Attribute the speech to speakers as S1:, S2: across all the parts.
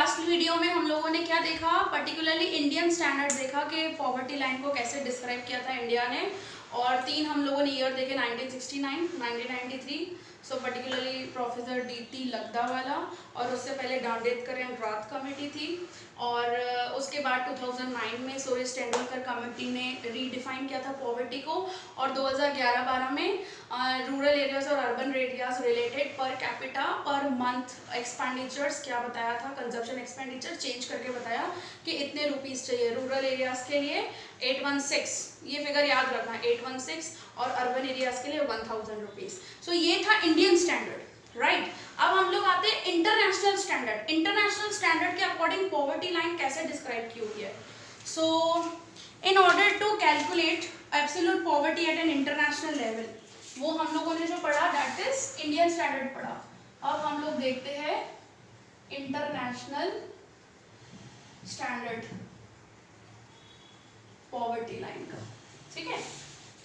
S1: Last video में हम लोगों ने क्या देखा, पर्टिकुलरली इंडियन स्टैंडर्ड देखा कि पॉवर्टी लाइन को कैसे डिस्क्राइब किया था इंडिया ने, और 3 हम लोगों ने ईयर देखे 1969, 1993, सो पर्टिकुलरली प्रोफेसर डी.टी. लकदावाला, और उससे पहले डांडेडकर एंड रात कमेटी थी, और उसके बाद 2009 में सुरेश तेंदुलकर कमेटी ने रीडिफाइन किया था पॉवर्टी को, और 2011-12 में रूरल एरियाज और urban areas related per capita per month expenditures क्या बताया था, कंजप्शन एक्सपेंडिचर चेंज करके बताया कि इतने रुपीस चाहिए। रूरल एरियाज के लिए 816, ये फिगर याद रखना, 816, और अर्बन एरियाज के लिए 1000 रुपीज। सो ये था इंडियन स्टैंडर्ड, राइट। अब हम लोग आते हैं इंटरनेशनल स्टैंडर्ड। इंटरनेशनल स्टैंडर्ड के अकॉर्डिंग पॉवर्टी लाइन कैसे डिस्क्राइब की हुई है। So in order to calculate absolute poverty at an international level, वो हम लोगों ने जो पढ़ा दैट इज इंडियन स्टैंडर्ड पढ़ा। अब हम लोग देखते हैं इंटरनेशनल स्टैंडर्ड पॉवर्टी लाइन का, ठीक है।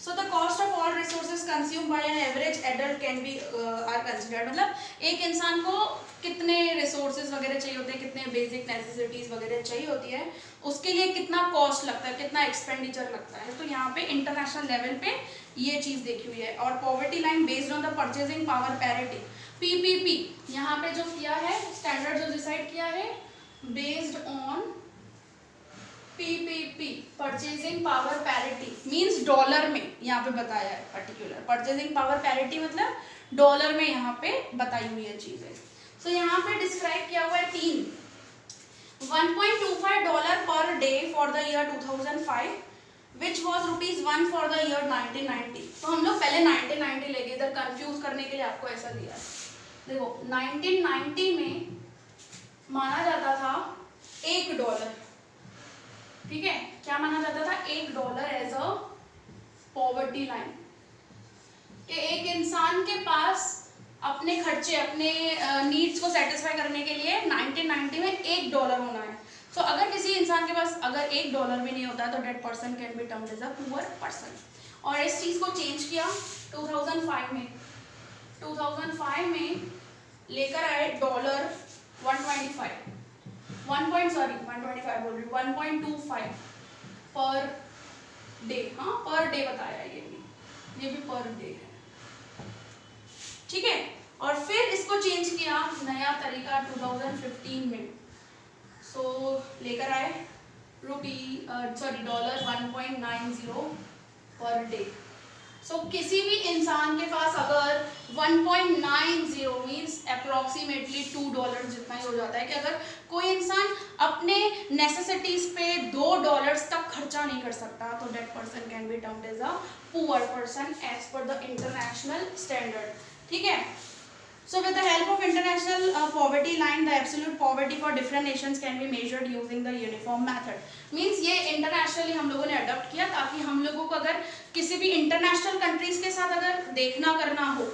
S1: So the cost of all resources consume by an average adult can be are considered, मतलब एक इंसान को कितने रिसोर्सेज वगैरह चाहिए होते हैं, कितने बेसिक नेसेसिटीज वगैरह चाहिए होती है, उसके लिए कितना कॉस्ट लगता है, कितना एक्सपेंडिचर लगता है। तो यहाँ पे इंटरनेशनल लेवल पे ये चीज देखी हुई है। और poverty line based on the purchasing power parity, PPP यहाँ पे जो किया है, स्टैंडर्ड जो डिसाइड किया है based on PPP, purchasing power parity means dollar में यहाँ पे बताया है। पर्टिकुलर परचेजिंग पावर पैरिटी मतलब डॉलर में यहाँ पे बताई हुई है चीजें। सो यहाँ पे डिस्क्राइब किया हुआ है 3, $1.25 per day for the year 2005 which was ₹1 for the year 1990। तो हम लोग पहले 1990 लेंगे, इधर कंफ्यूज करने के लिए आपको ऐसा दिया है। देखो 1990 में माना जाता था $1, ठीक है, क्या माना जाता था, $1 एज अ पॉवर्टी लाइन, कि एक इंसान के पास अपने खर्चे, अपने नीड्स को सेटिस्फाई करने के लिए 1990 में $1 होना है। सो अगर किसी इंसान के पास अगर $1 भी नहीं होता है तो that person can be termed as a poor person. और इस चीज को चेंज किया 2005 में। 2005 में लेकर आए $125 1.25 पर डे, हाँ पर डे बताया, ये भी पर डे है, ठीक है। और फिर इसको चेंज किया नया तरीका 2015 में। सो लेकर आए $1.90 पर डे। सो किसी भी इंसान के पास अगर 1.90 मीन्स अप्रोक्सीमेटली $2 जितना ही हो जाता है, कि अगर कोई इंसान अपने नेसेसिटीज पे $2 तक खर्चा नहीं कर सकता तो that person can be termed as a poor person as per the international standard, ठीक है। So with the help of international poverty line, the absolute poverty for different nations can be measured using the uniform method. Means ये internationally हम लोगों ने adopt किया ताकि हम लोगों को अगर किसी भी international countries के साथ अगर देखना करना हो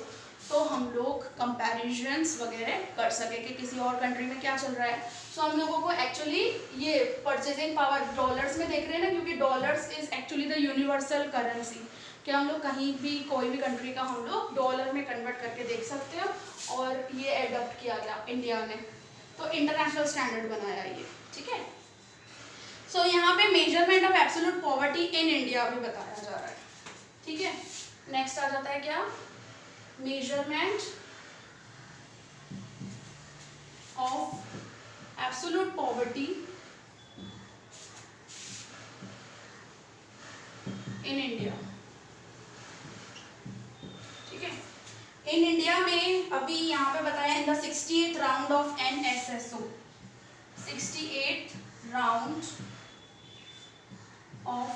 S1: तो हम लोग comparisons वगैरह कर सके कि किसी और कंट्री में क्या चल रहा है। So हम लोगों को एक्चुअली ये परचेजिंग पावर डॉलर्स में देख रहे हैं ना, क्योंकि dollars is actually the universal currency, कि हम लोग कहीं भी कोई भी कंट्री का हम लोग डॉलर में कन्वर्ट करके देख सकते हैं, और ये एडॉप्ट किया गया इंडिया ने, तो इंटरनेशनल स्टैंडर्ड बनाया ये, ठीक है। सो यहाँ पे measurement of absolute poverty in India भी बताया जा रहा है, ठीक है। नेक्स्ट आ जाता है क्या, measurement of absolute poverty in India, in India में अभी यहाँ पे बताया in the 68th round of NSSO, 68th round of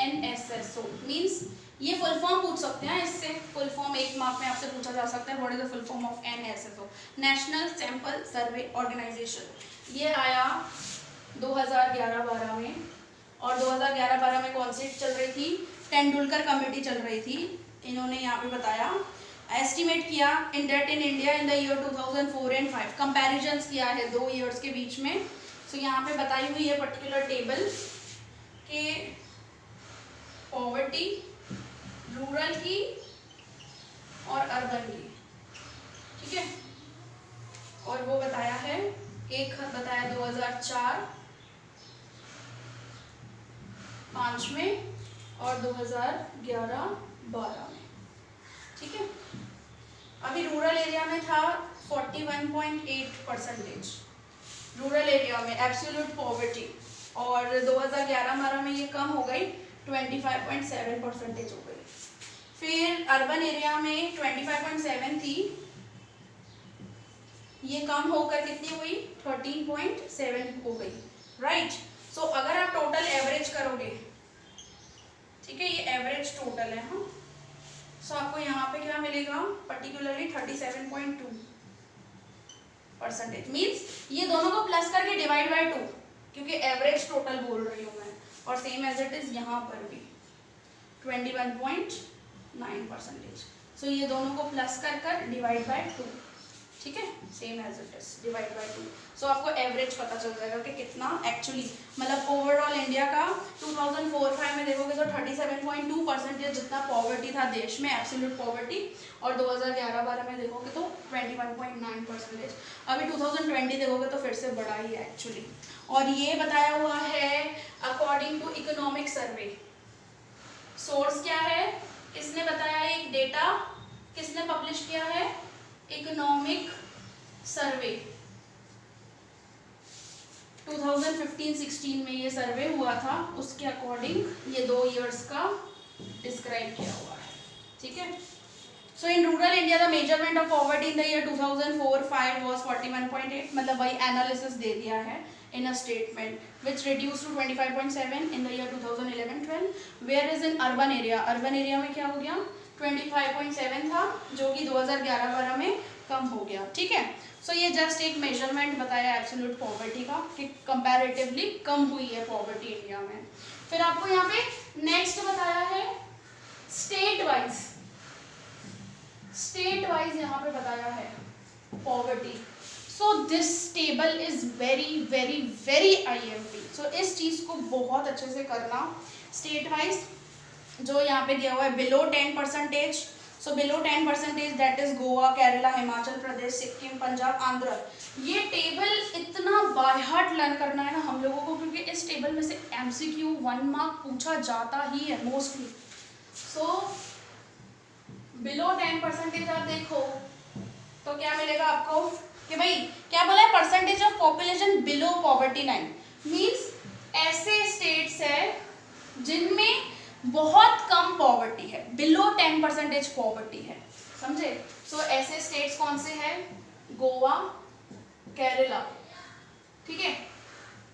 S1: NSSO means ये फुल फॉर्म पूछ सकते हैं, इससे फुल फॉर्म 1 मार्क में आपसे पूछा जा सकता है, what is the full form of NSSO, national sample survey organisation. ये आया 2011-12 में, और 2011-12 में कौन सी चल रही थी, तेंदुलकर कमेटी चल रही थी। इन्होंने यहाँ पे बताया एस्टिमेट किया in date in India in the year 2004 and 5, comparisons किया है 2 ईयर्स के बीच में। सो यहाँ पे बताई हुई है पर्टिकुलर टेबल के पॉवर्टी रूरल की और अर्बन की, ठीक है। और वो बताया है, एक बताया है 2004, 5 में और 2011-12 में। ठीक है, अभी रूरल एरिया में था 41.8% रूरल एरिया में एब्सोल्यूट पॉवर्टी, और 2011-12 में ये कम हो गई 25.7% हो गई। फिर अर्बन एरिया में 25.7 थी, ये कम होकर कितनी हुई 13.7 हो गई, राइट। सो अगर आप टोटल एवरेज करोगे, ठीक है, ये एवरेज टोटल है, हाँ, सो आपको यहाँ पे क्या मिलेगा, पर्टिकुलरली 37.2%। मीन्स ये दोनों को प्लस करके डिवाइड बाय 2, क्योंकि एवरेज टोटल बोल रही हूँ मैं, और सेम एज इट इज यहाँ पर भी 21.9%। सो ये दोनों को प्लस कर डिवाइड बाय 2, ठीक है, same as it is divide by 2। So आपको एवरेज पता चल जाएगा कि कितना एक्चुअली, मतलब ओवरऑल इंडिया का 2004-05 में देखोगे तो 37.2% जितना पॉवर्टी था देश में, एब्सोल्यूट पॉवर्टी, और 2011-12 में देखोगे तो 21.9%। अभी 2020 देखोगे तो फिर से बड़ा ही है एक्चुअली। और ये बताया हुआ है according to economic survey. Source क्या है, किसने बताया, एक डेटा किसने पब्लिश किया है, इकोनॉमिक सर्वे 2015-16 में ये सर्वे हुआ था, उसके अकॉर्डिंग ये 2 इयर्स का डिस्क्राइब किया हुआ है, ठीक है। So in rural India the measurement of poverty in the year 2004-05 was 41.8, मतलब वही एनालिसिस दे दिया है in a statement which reduced to 25.7 in the year 2011-12, whereas in urban area में क्या हो गया 25.7 था, जो कि 2011-12 में कम हो गया, ठीक है। सो ये जस्ट एक मेजरमेंट बताया एब्सोल्यूट पॉवर्टी का कि कंपैरेटिवली कम हुई है पॉवर्टी इंडिया में। फिर आपको यहाँ पे नेक्स्ट बताया है स्टेट वाइज यहाँ पे बताया है poverty. So this table is very very very IMP, सो इस चीज को बहुत अच्छे से करना। स्टेट वाइज जो यहाँ पे दिया हुआ है below 10%, so below 10% that is Goa, Kerala, Himachal Pradesh, Sikkim, Punjab, Andhra. ये टेबल इतना बाय हार्ट लर्न करना है ना हम लोगों को, क्योंकि इस टेबल में से MCQ 1 मार्क पूछा जाता ही है मोस्टली। सो बिलो 10% आप देखो तो क्या मिलेगा आपको कि भाई क्या बोला है, percentage of population below poverty line, means ऐसे स्टेट्स है जिनमें बहुत कम पॉवर्टी है, बिलो 10% पॉवर्टी है, समझे। सो ऐसे स्टेट्स कौन से हैं, गोवा, केरला, ठीक है।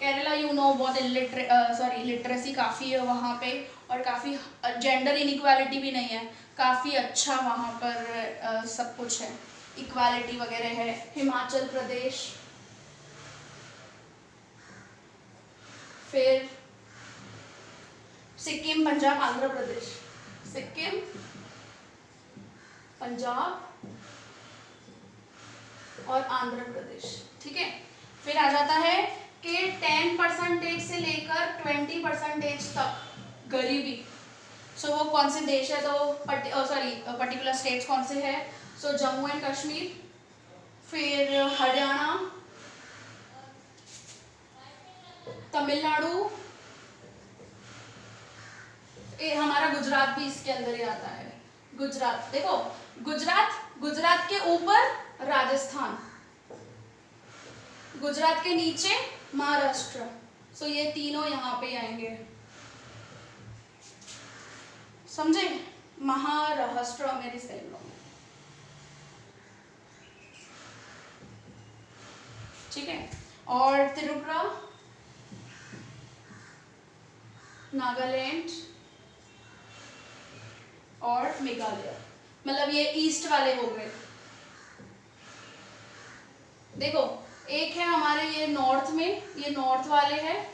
S1: केरला यू नो बहुत लिटरेसी काफ़ी है वहाँ पे, और काफ़ी जेंडर इनइक्वालिटी भी नहीं है, काफ़ी अच्छा वहाँ पर सब कुछ है, इक्वालिटी वगैरह है। हिमाचल प्रदेश, फिर सिक्किम, पंजाब, आंध्र प्रदेश, सिक्किम, पंजाब और आंध्र प्रदेश, ठीक है। फिर आ जाता है कि 10% से लेकर 20% तक गरीबी। सो वो कौन से देश है, तो पर्टिकुलर स्टेट्स कौन से है, सो जम्मू एंड कश्मीर, फिर हरियाणा, तमिलनाडु, हमारा गुजरात भी इसके अंदर ही आता है। गुजरात देखो, गुजरात के ऊपर राजस्थान, गुजरात के नीचे महाराष्ट्र। सो ये तीनों यहाँ पे आएंगे, समझे, महाराष्ट्र मेरी साइड में, ठीक है। और त्रिपुरा, नागालैंड और मेघालय, मतलब ये ईस्ट वाले हो गए। देखो एक है हमारे ये नॉर्थ में, ये नॉर्थ वाले हैं,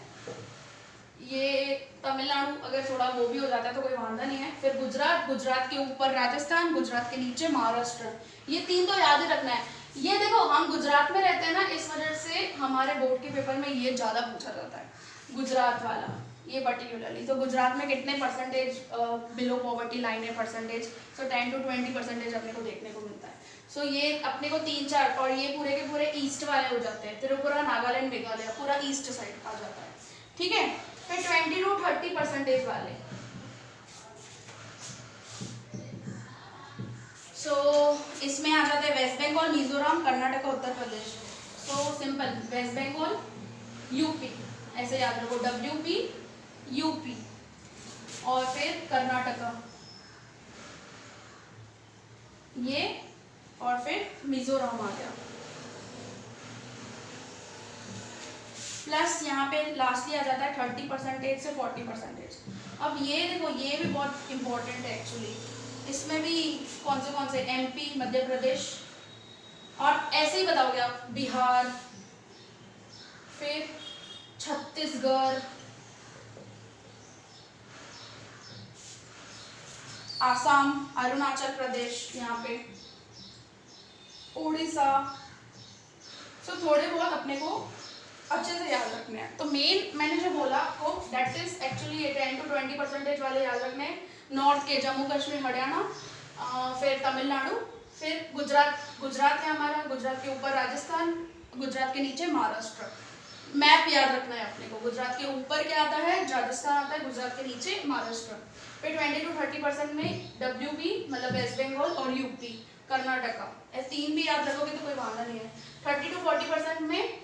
S1: ये तमिलनाडु, अगर थोड़ा वो भी हो जाता है तो कोई वांधा नहीं है। फिर गुजरात के ऊपर राजस्थान, गुजरात के नीचे महाराष्ट्र, ये तीन तो याद ही रखना है। ये देखो हम गुजरात में रहते हैं ना, इस वजह से हमारे बोर्ड के पेपर में ये ज़्यादा पूछा जाता है, गुजरात वाला ये पर्टिकुलरली। तो गुजरात में कितने परसेंटेज बिलो पॉवर्टी लाइन है परसेंटेज, सो 10 to 20% अपने को देखने को मिलता है। सो ये अपने को 3-4 और ये पूरे के पूरे ईस्ट वाले हो जाते हैं, त्रिपुरा, नागालैंड, मेघालय पूरा ईस्ट साइड आ जाता है, ठीक है। फिर 20 to 30% वाले, सो इसमें आ जाते हैं West Bengal, Mizoram, Karnataka, Uttar Pradesh. So simple, West Bengal, UP, ऐसे याद रखो, WP, यूपी, और फिर कर्नाटका ये, और फिर मिजोरम आ गया, प्लस यहाँ पे लास्टली आ जाता है 30% से 40%। अब ये देखो, ये भी बहुत इंपॉर्टेंट है एक्चुअली, इसमें भी कौन से MP, मध्य प्रदेश, और ऐसे ही बताओगे आप, बिहार, फिर छत्तीसगढ़, आसाम, अरुणाचल प्रदेश, यहाँ पे उड़ीसा। सो थोड़े बहुत अपने को अच्छे से याद रखने हैं। तो मेन मैंने जो बोला आपको, दैट इज एक्चुअली 10 to 20% वाले याद रखने हैं। नॉर्थ के जम्मू कश्मीर, हरियाणा, फिर तमिलनाडु, फिर गुजरात है हमारा, गुजरात के ऊपर राजस्थान, गुजरात के नीचे महाराष्ट्र। मैप याद रखना है अपने को, गुजरात के ऊपर क्या आता है, राजस्थान आता है, गुजरात के नीचे महाराष्ट्र। फिर 20 to 30% में WP मतलब वेस्ट बंगाल और UP, कर्नाटका, ऐसे 3 भी याद रखोगे तो कोई वादा नहीं है। 30 to 40% में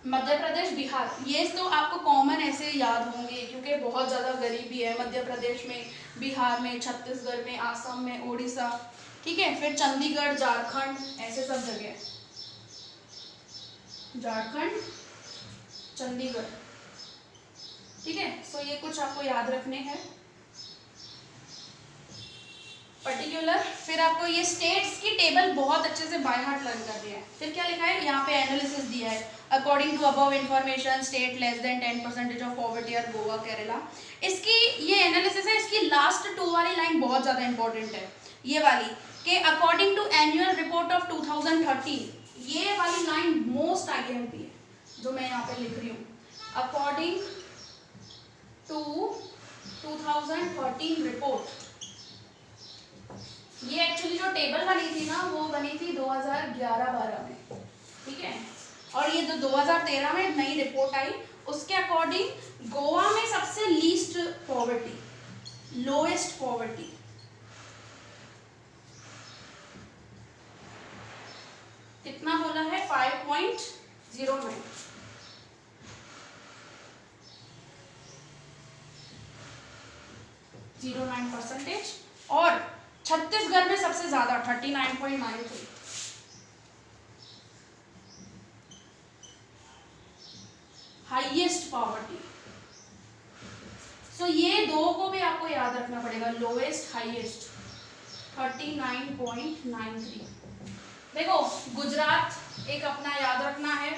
S1: मध्य प्रदेश, बिहार, ये तो आपको कॉमन ऐसे याद होंगे क्योंकि बहुत ज़्यादा गरीबी है मध्य प्रदेश में, बिहार में, छत्तीसगढ़ में, आसाम में, उड़ीसा, ठीक है। फिर चंडीगढ़, झारखंड, ऐसे सब जगह, झारखंड, चंडीगढ़, ठीक है। सो ये कुछ आपको याद रखने हैं पर्टिकुलर। फिर आपको ये स्टेट्स की टेबल बहुत अच्छे से बाय हार्ट लर्न कर दिया है। फिर क्या लिखा है यहाँ पे, एनालिसिस दिया है, according to above information state less than 10% of poverty are Goa, Kerala. इसकी ये एनालिसिस है, इसकी लास्ट 2 वाली लाइन बहुत ज़्यादा इंपॉर्टेंट है, ये वाली कि according to annual report of 2013, ये वाली लाइन मोस्ट IMP है जो मैं यहाँ पे लिख रही हूँ। अकॉर्डिंग टू 2013 रिपोर्ट, ये एक्चुअली जो टेबल बनी थी ना, वो बनी थी 2011-12 में, ठीक है। और ये जो 2013 में नई रिपोर्ट आई, उसके अकॉर्डिंग गोवा में सबसे लीस्ट पॉवर्टी, लोएस्ट पॉवर्टी, कितना बोला है, 5.09, और छत्तीसगढ़ में सबसे ज्यादा 39.93, हाईएस्ट पॉवर्टी। सो ये दो को भी आपको याद रखना पड़ेगा, लोएस्ट हाईएस्ट 39.93। देखो गुजरात एक अपना याद रखना है,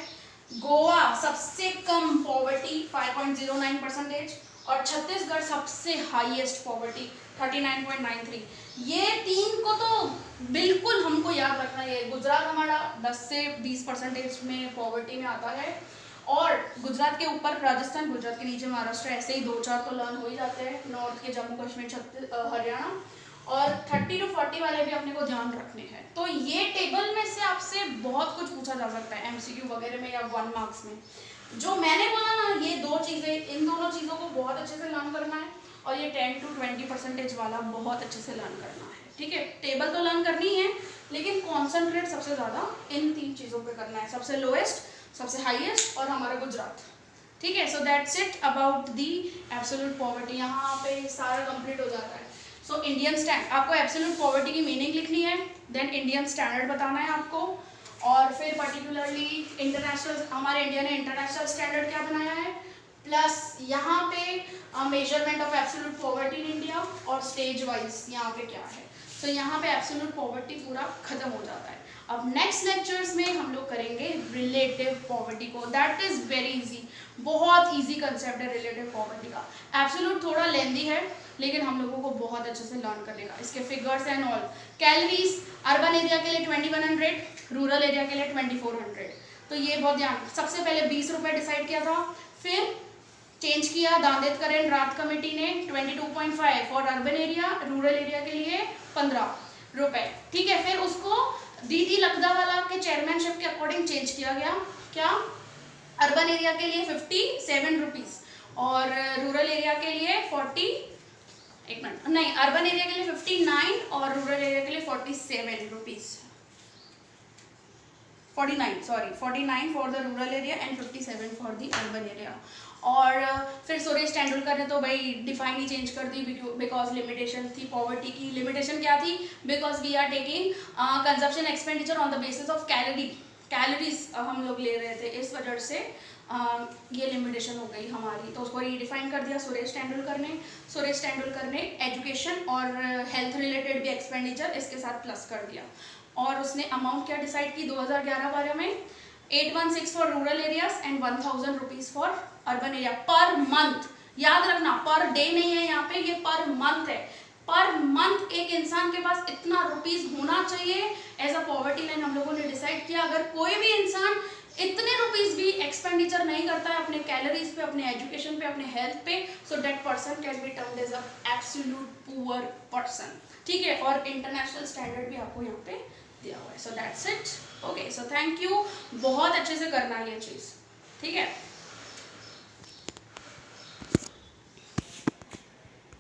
S1: गोवा सबसे कम पॉवर्टी 5.09%, और छत्तीसगढ़ सबसे हाईएस्ट पॉवर्टी 39.93। ये 3 को तो बिल्कुल हमको याद रखना है। गुजरात हमारा 10 से 20% में पॉवर्टी में आता है, और गुजरात के ऊपर राजस्थान, गुजरात के नीचे महाराष्ट्र, ऐसे ही 2-4 तो लर्न हो ही जाते हैं। नॉर्थ के जम्मू कश्मीर, हरियाणा, और 30 to 40 वाले भी अपने को ध्यान रखने हैं। तो ये टेबल में से आपसे बहुत कुछ पूछा जा सकता है MCQ वगैरह में या 1 मार्क्स में। जो मैंने बोला ना, ये 2 चीज़ें, इन दोनों चीज़ों को बहुत अच्छे से लर्न करना है, और ये 10 to 20% वाला बहुत अच्छे से लर्न करना है, ठीक है। टेबल तो लर्न करनी है, लेकिन कॉन्सेंट्रेट सबसे ज़्यादा इन 3 चीज़ों पे करना है, सबसे लोएस्ट, सबसे हाईएस्ट, और हमारा गुजरात, ठीक है। So that's it about the absolute poverty. यहाँ पे सारा कंप्लीट हो जाता है। सो इंडियन स्टैंडर्ड, आपको एब्सोल्यूट पॉवर्टी की मीनिंग लिखनी है, देन इंडियन स्टैंडर्ड बताना है आपको, और फिर पर्टिकुलरली इंटरनेशनल, हमारे इंडिया ने इंटरनेशनल स्टैंडर्ड क्या बनाया है, प्लस यहाँ पे measurement of absolute poverty in India, और स्टेज वाइज यहाँ पे क्या है। सो यहाँ पे एब्सोल्यूट पॉवर्टी पूरा खत्म हो जाता है। अब नेक्स्ट लेक्चर्स में हम लोग करेंगे रिलेटिव पॉवर्टी को, दैट इज वेरी इजी, बहुत इजी कंसेप्ट है रिलेटिव पॉवर्टी का। एब्सोल्यूट थोड़ा लेंदी है, लेकिन हम लोगों को बहुत अच्छे से लर्न करेगा, इसके figures and all. Calories urban area के लिए 2100, रूरल एरिया के लिए 2400। तो ये बहुत ध्यान, सबसे पहले 20 रुपये डिसाइड किया था, फिर चेंज किया दांदेडकर एंड रात कमेटी ने 22.5 for urban area, rural area के लिए 15 रुपए, ठीक है। फिर उसको DT लकदावाला के चेयरमैनशिप के अकॉर्डिंग चेंज किया गया। क्या? अर्बन एरिया के लिए 57 रुपीज़ और रूरल एरिया के लिए 40, एक मिनट, नहीं, अर्बन एरिया के लिए 59 और रूरल एरिया के लिए 47 rupees, 49 for the rural area and 57 for the urban area. और फिर सुरेश तेंदुलकर ने तो भाई डिफाइन ही चेंज कर दी, बिकॉज लिमिटेशन थी पॉवर्टी की। लिमिटेशन क्या थी? Because we are taking consumption expenditure on the basis of calories हम लोग ले रहे थे, इस वजह से ये लिमिटेशन हो गई हमारी, तो उसको रीडिफाइन कर दिया सुरेश तेंदुलकर ने एजुकेशन और हेल्थ रिलेटेड भी एक्सपेंडिचर इसके साथ प्लस कर दिया। और उसने अमाउंट क्या डिसाइड की 2011-12 में? 816 for rural areas and 1000 rupees for urban area per month. याद रखना, पर डे नहीं है यहाँ पे, ये पर मंथ है। पर मंथ एक इंसान के पास इतना रुपीस होना चाहिए एज अ पॉवर्टी लाइन हम लोगों ने डिसाइड किया। अगर कोई भी इंसान इतने रुपीस भी एक्सपेंडिचर नहीं करता है अपने कैलोरीज पे, अपने एजुकेशन पे, अपने हेल्थ पे, so that person can be termed as a absolute poor person. ठीक है, और इंटरनेशनल स्टैंडर्ड भी आपको यहाँ पे दिया हुआ है। So that's it. Okay, so thank you, बहुत अच्छे से करना है ये चीज़, ठीक है।